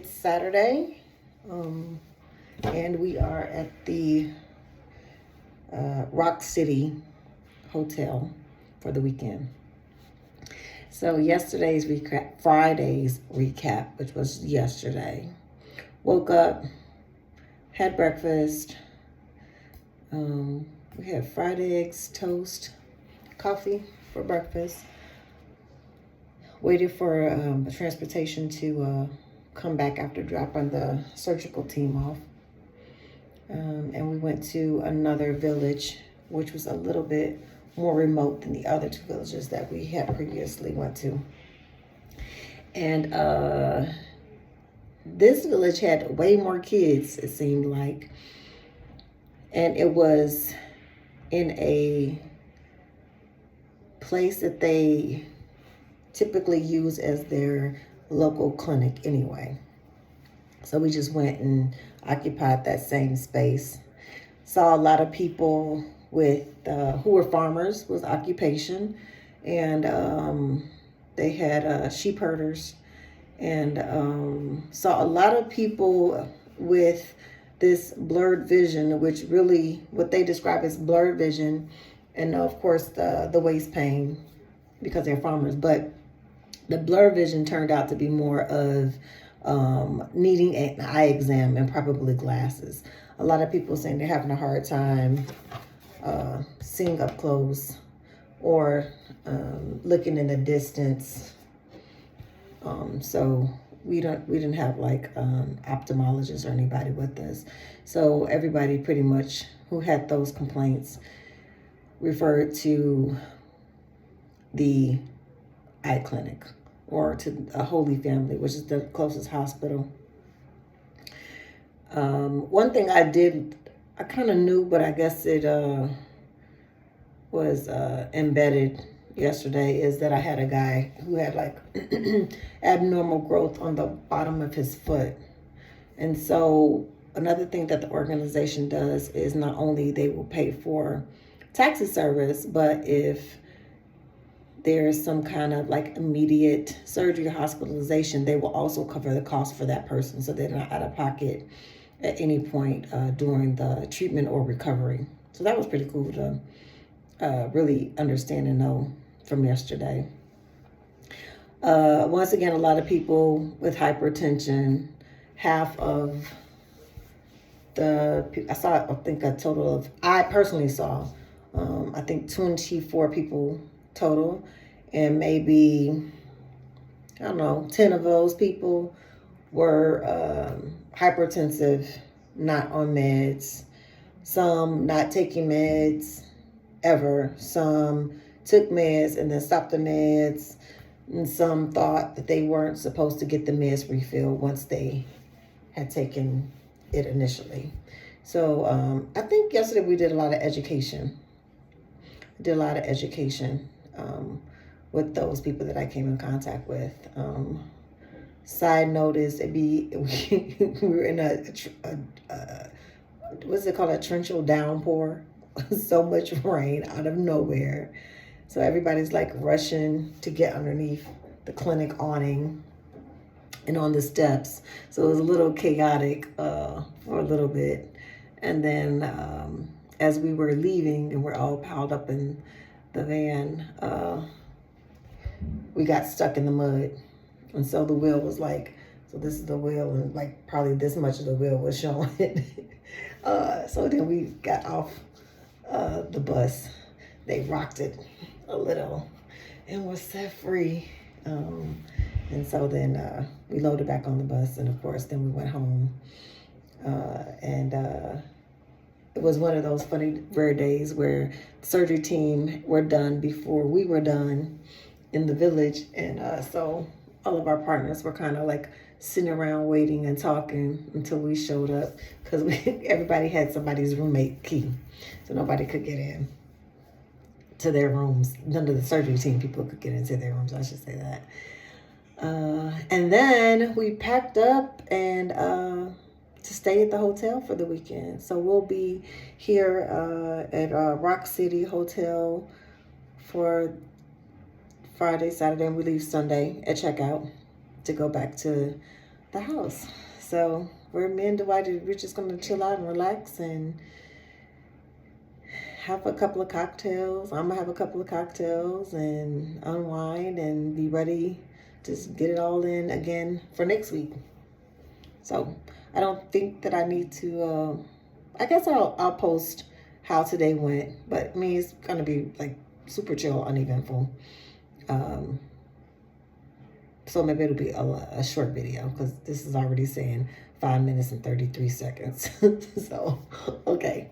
It's Saturday, and we are at the Rock City Hotel for the weekend. So yesterday's recap, Friday's recap, which was yesterday. Woke up, had breakfast. We had fried eggs, toast, coffee for breakfast. Waited for transportation to come back after dropping the surgical team off. And we went to another village, which was a little bit more remote than the other two villages that we had previously went to. And this village had way more kids, it seemed like. And it was in a place that they typically use as their local clinic anyway. So we just went and occupied that same space. Saw a lot of people with who were farmers, was occupation, and they had sheep herders, and saw a lot of people with this blurred vision, which really what they describe as blurred vision, and of course the waist pain because they're farmers. But the blurred vision turned out to be more of needing an eye exam and probably glasses. A lot of people saying they're having a hard time seeing up close or looking in the distance. So we didn't have like ophthalmologists or anybody with us. So everybody pretty much who had those complaints referred to the eye clinic or to a Holy Family, which is the closest hospital. One thing I kind of knew, but I guess it was embedded yesterday, is that I had a guy who had like abnormal growth on the bottom of his foot. And so another thing that the organization does is not only they will pay for taxi service, but if there's some kind of like immediate surgery or hospitalization, they will also cover the cost for that person, so they're not out of pocket at any point during the treatment or recovery. So that was pretty cool to really understand and know from yesterday. Once again, a lot of people with hypertension. Half of I think a total of, I personally saw, I think 24 people total, and maybe, I don't know, 10 of those people were hypertensive, not on meds, some not taking meds ever, some took meds and then stopped the meds, and some thought that they weren't supposed to get the meds refilled once they had taken it initially. So I think yesterday we did a lot of education. With those people that I came in contact with. Side note is we were in what's it called, a torrential downpour. So much rain out of nowhere. So everybody's like rushing to get underneath the clinic awning and on the steps. So it was a little chaotic for a little bit. And then as we were leaving and we're all piled up in the van, we got stuck in the mud. And so the wheel was like, so this is the wheel, and like probably this much of the wheel was showing. So then we got off the bus. They rocked it a little and was set free. And so then we loaded back on the bus, and of course then we went home. It was one of those funny, rare days where the surgery team were done before we were done in the village. And so all of our partners were kind of like sitting around waiting and talking until we showed up, because everybody had somebody's roommate key. So nobody could get in to their rooms. None of the surgery team people could get into their rooms, I should say that. And then we packed up and to stay at the hotel for the weekend. So we'll be here at Rock City Hotel for Friday, Saturday, and we leave Sunday at checkout to go back to the house. So me and Dwight, we're just gonna chill out and relax and have a couple of cocktails. I'm gonna have a couple of cocktails and unwind and be ready to get it all in again for next week. So I don't think that I need to. I guess I'll post how today went, but it's gonna be like super chill, uneventful. So maybe it'll be a short video because this is already saying 5 minutes and 33 seconds. So, okay.